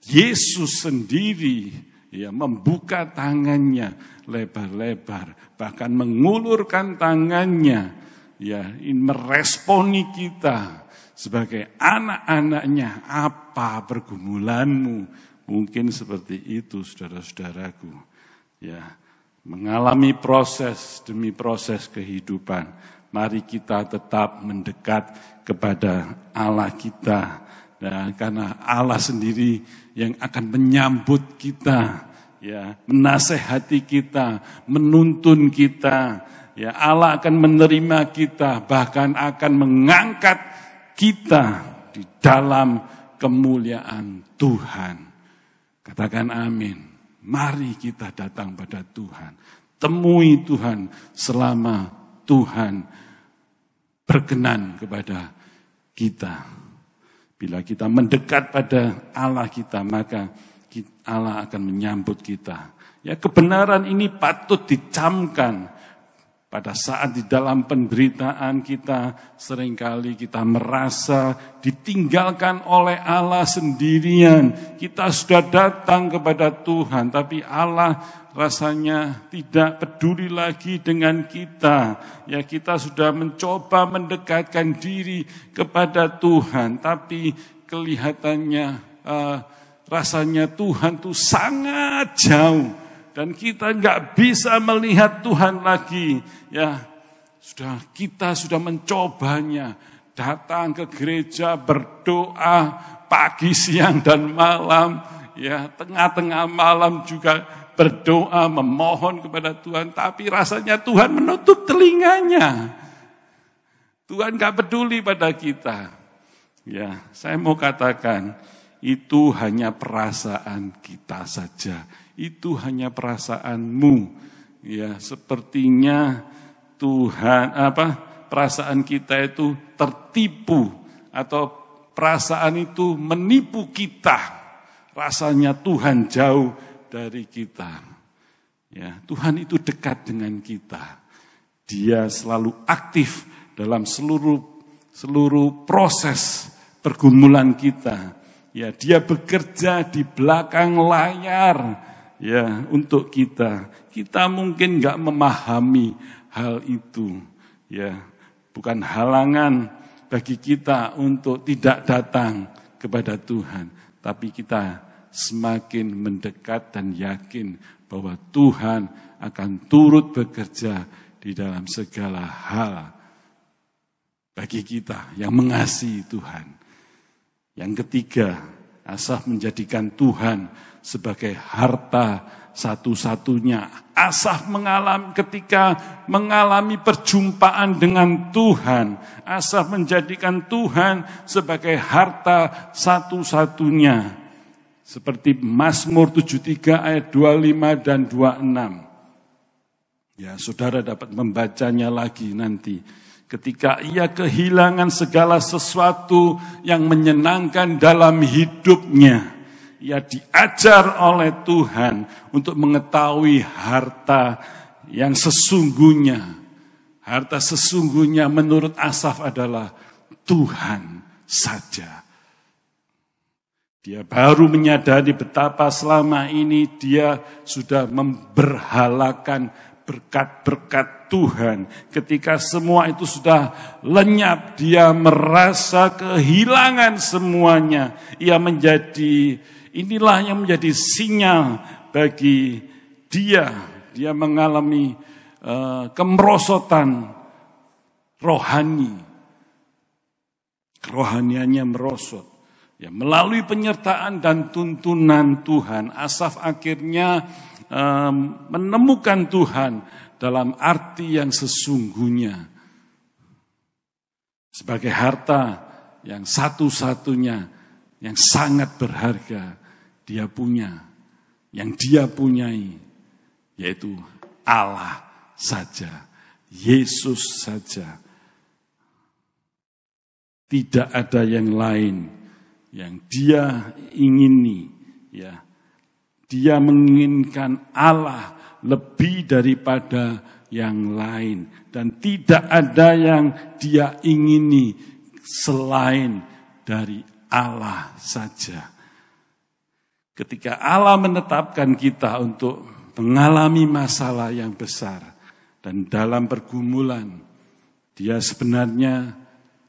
Yesus sendiri, ya, membuka tangannya lebar-lebar, bahkan mengulurkan tangannya, ya, meresponi kita. Sebagai anak-anaknya, apa pergumulanmu? Mungkin seperti itu, saudara-saudaraku. Ya, mengalami proses demi proses kehidupan. Mari kita tetap mendekat kepada Allah kita. Dan karena Allah sendiri yang akan menyambut kita, ya, menasehati kita, menuntun kita. Ya, Allah akan menerima kita, bahkan akan mengangkat kita di dalam kemuliaan Tuhan. Katakan amin. Mari kita datang pada Tuhan. Temui Tuhan selama Tuhan berkenan kepada kita. Bila kita mendekat pada Allah kita, maka Allah akan menyambut kita. Ya, kebenaran ini patut dicamkan. Pada saat di dalam penderitaan kita, seringkali kita merasa ditinggalkan oleh Allah sendirian. Kita sudah datang kepada Tuhan, tapi Allah rasanya tidak peduli lagi dengan kita. Ya, kita sudah mencoba mendekatkan diri kepada Tuhan, tapi kelihatannya rasanya Tuhan itu sangat jauh. Dan kita nggak bisa melihat Tuhan lagi. Ya, kita sudah mencobanya. Datang ke gereja, berdoa pagi, siang, dan malam. Ya, tengah-tengah malam juga berdoa, memohon kepada Tuhan. Tapi rasanya Tuhan menutup telinganya. Tuhan nggak peduli pada kita. Ya, saya mau katakan, itu hanya perasaan kita saja. Itu hanya perasaanmu. Ya, sepertinya perasaan kita itu tertipu atau perasaan itu menipu kita. Rasanya Tuhan jauh dari kita. Ya, Tuhan itu dekat dengan kita. Dia selalu aktif dalam seluruh proses pergumulan kita. Ya, dia bekerja di belakang layar. Ya, untuk kita mungkin nggak memahami hal itu. Ya, bukan halangan bagi kita untuk tidak datang kepada Tuhan, tapi kita semakin mendekat dan yakin bahwa Tuhan akan turut bekerja di dalam segala hal bagi kita yang mengasihi Tuhan. Yang ketiga, Asaf menjadikan Tuhan sebagai harta satu-satunya. Asaf ketika mengalami perjumpaan dengan Tuhan, Asaf menjadikan Tuhan sebagai harta satu-satunya. Seperti Mazmur 73 ayat 25 dan 26. Ya, saudara dapat membacanya lagi nanti. Ketika ia kehilangan segala sesuatu yang menyenangkan dalam hidupnya, ia diajar oleh Tuhan untuk mengetahui harta yang sesungguhnya. Harta sesungguhnya menurut Asaf adalah Tuhan saja. Dia baru menyadari betapa selama ini dia sudah memberhalakan berkat-berkat Tuhan. Ketika semua itu sudah lenyap, dia merasa kehilangan semuanya. Inilah yang menjadi sinyal bagi dia. Dia mengalami kemerosotan rohani. Kerohaniannya merosot. Ya, melalui penyertaan dan tuntunan Tuhan, Asaf akhirnya menemukan Tuhan dalam arti yang sesungguhnya. Sebagai harta yang satu-satunya, yang sangat berharga, dia punya. Yang dia punyai, yaitu Allah saja, Yesus saja. Tidak ada yang lain yang dia ingini, ya. Dia menginginkan Allah lebih daripada yang lain. Dan tidak ada yang dia ingini selain dari Allah saja. Ketika Allah menetapkan kita untuk mengalami masalah yang besar. Dan dalam pergumulan, dia sebenarnya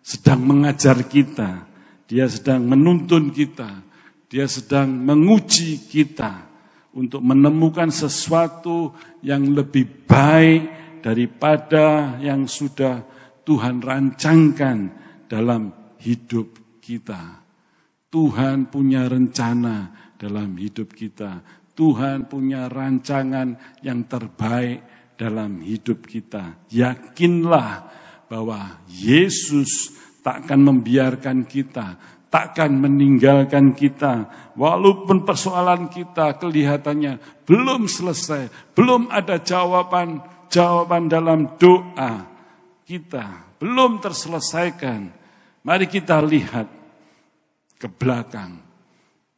sedang mengajar kita. Dia sedang menuntun kita. Dia sedang menguji kita untuk menemukan sesuatu yang lebih baik daripada yang sudah Tuhan rancangkan dalam hidup kita. Tuhan punya rencana dalam hidup kita. Tuhan punya rancangan yang terbaik dalam hidup kita. Yakinlah bahwa Yesus takkan membiarkan kita, takkan meninggalkan kita. Walaupun persoalan kita kelihatannya belum selesai, belum ada jawaban dalam doa kita, belum terselesaikan. Mari kita lihat ke belakang.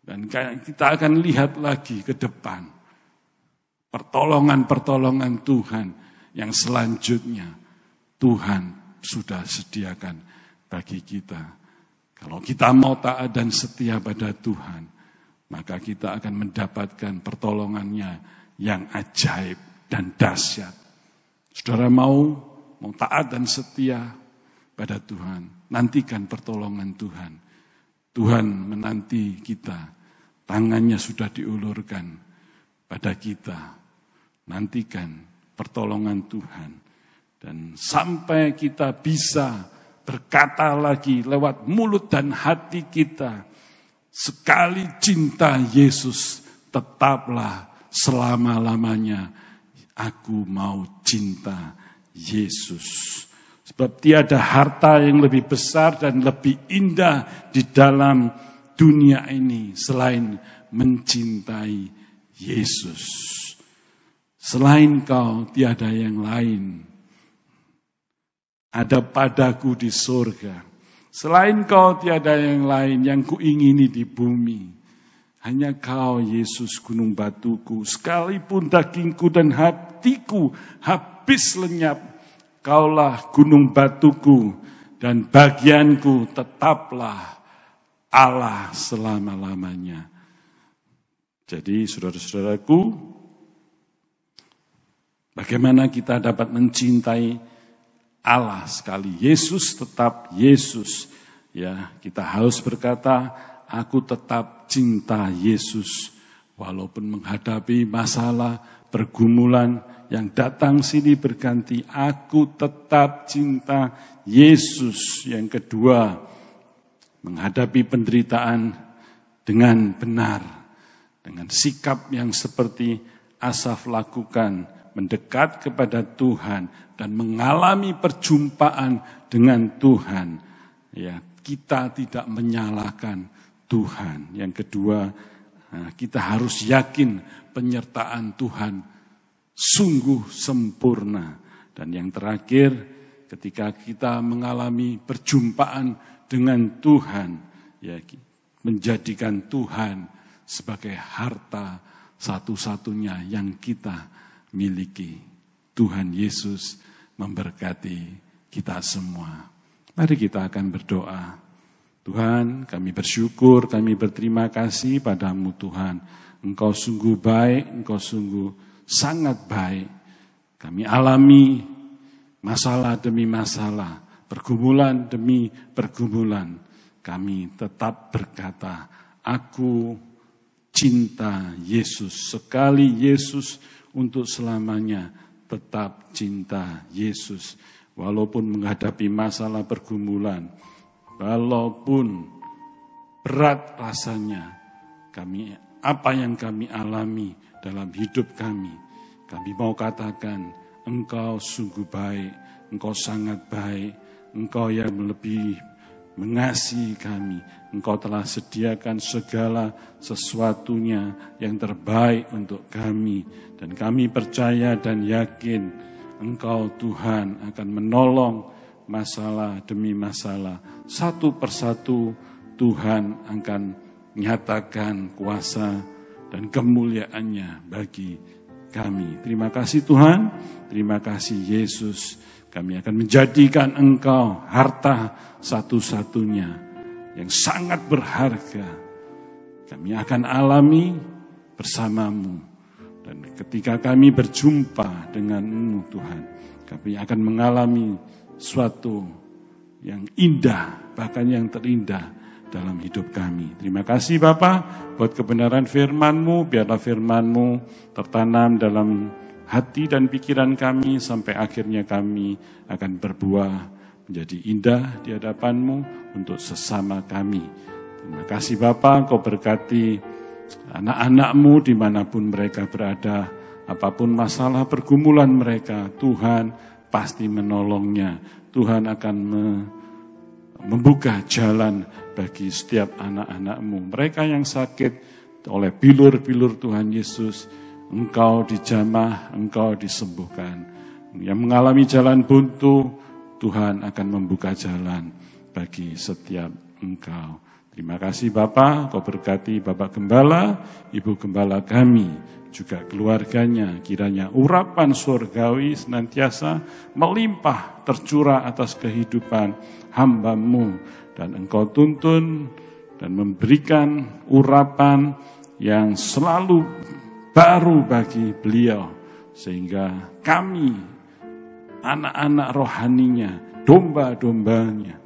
Dan kita akan lihat lagi ke depan. Pertolongan-pertolongan Tuhan yang selanjutnya Tuhan sudah sediakan bagi kita. Kalau kita mau taat dan setia pada Tuhan, maka kita akan mendapatkan pertolongannya yang ajaib dan dahsyat. Saudara mau taat dan setia pada Tuhan, nantikan pertolongan Tuhan. Tuhan menanti kita, tangannya sudah diulurkan pada kita. Nantikan pertolongan Tuhan. Dan sampai kita bisa berkata lagi lewat mulut dan hati kita, sekali cinta Yesus tetaplah selama-lamanya. Aku mau cinta Yesus. Sebab tiada harta yang lebih besar dan lebih indah di dalam dunia ini selain mencintai Yesus. Selain kau tiada yang lain. Ada padaku di surga. Selain kau tiada yang lain yang kuingini di bumi. Hanya kau Yesus gunung batuku. Sekalipun dagingku dan hatiku habis lenyap. Kaulah gunung batuku dan bagianku tetaplah Allah selama-lamanya. Jadi saudara-saudaraku, bagaimana kita dapat mencintai Allah sekali Yesus tetap Yesus. Ya, kita harus berkata, aku tetap cinta Yesus walaupun menghadapi masalah, pergumulan yang datang sini berganti, aku tetap cinta Yesus. Yang kedua, menghadapi penderitaan dengan benar, dengan sikap yang seperti Asaf lakukan, mendekat kepada Tuhan dan mengalami perjumpaan dengan Tuhan. Ya, kita tidak menyalahkan Tuhan. Yang kedua, kita harus yakin penyertaan Tuhan sungguh sempurna. Dan yang terakhir, ketika kita mengalami perjumpaan dengan Tuhan, ya, menjadikan Tuhan sebagai harta satu-satunya yang kita miliki. Tuhan Yesus memberkati kita semua. Mari kita akan berdoa. Tuhan, kami bersyukur, kami berterima kasih padamu Tuhan. Engkau sungguh baik, Engkau sungguh sangat baik. Kami alami masalah demi masalah, pergumulan demi pergumulan. Kami tetap berkata, aku cinta Yesus. Sekali Yesus untuk selamanya, tetap cinta Yesus. Walaupun menghadapi masalah pergumulan, walaupun berat rasanya, apa yang kami alami dalam hidup kami mau katakan, Engkau sungguh baik, Engkau sangat baik, Engkau yang lebih mengasihi kami. Engkau telah sediakan segala sesuatunya yang terbaik untuk kami. Dan kami percaya dan yakin Engkau Tuhan akan menolong masalah demi masalah. Satu persatu Tuhan akan nyatakan kuasa dan kemuliaannya bagi kami. Terima kasih Tuhan, terima kasih Yesus. Kami akan menjadikan Engkau harta satu-satunya yang sangat berharga. Kami akan alami bersamamu. Dan ketika kami berjumpa denganmu Tuhan, kami akan mengalami suatu yang indah, bahkan yang terindah dalam hidup kami. Terima kasih Bapa buat kebenaran firman-Mu. Biarlah firman-Mu tertanam dalam hati dan pikiran kami sampai akhirnya kami akan berbuah menjadi indah di hadapan-Mu untuk sesama kami. Terima kasih Bapa, Engkau berkati anak-anak-Mu dimanapun mereka berada. Apapun masalah pergumulan mereka, Tuhan pasti menolongnya. Tuhan akan membuka jalan bagi setiap anak-anak-Mu. Mereka yang sakit oleh bilur-bilur Tuhan Yesus, Engkau dijamah, Engkau disembuhkan. Yang mengalami jalan buntu, Tuhan akan membuka jalan bagi setiap engkau. Terima kasih Bapa, Kau berkati Bapak Gembala, Ibu Gembala kami, juga keluarganya. Kiranya urapan surgawi senantiasa melimpah tercurah atas kehidupan hamba-Mu. Dan Engkau tuntun dan memberikan urapan yang selalu baru bagi beliau. Sehingga kami, anak-anak rohaninya, domba-dombanya,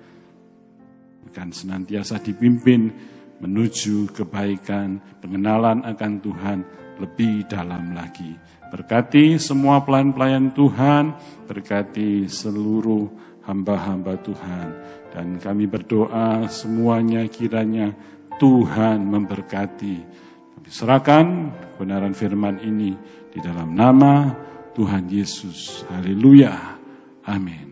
akan senantiasa dipimpin menuju kebaikan, pengenalan akan Tuhan lebih dalam lagi. Berkati semua pelayan-pelayan Tuhan, berkati seluruh hamba-hamba Tuhan. Dan kami berdoa semuanya kiranya Tuhan memberkati. Kami serahkan kebenaran firman ini di dalam nama Tuhan Yesus. Haleluya. Amin.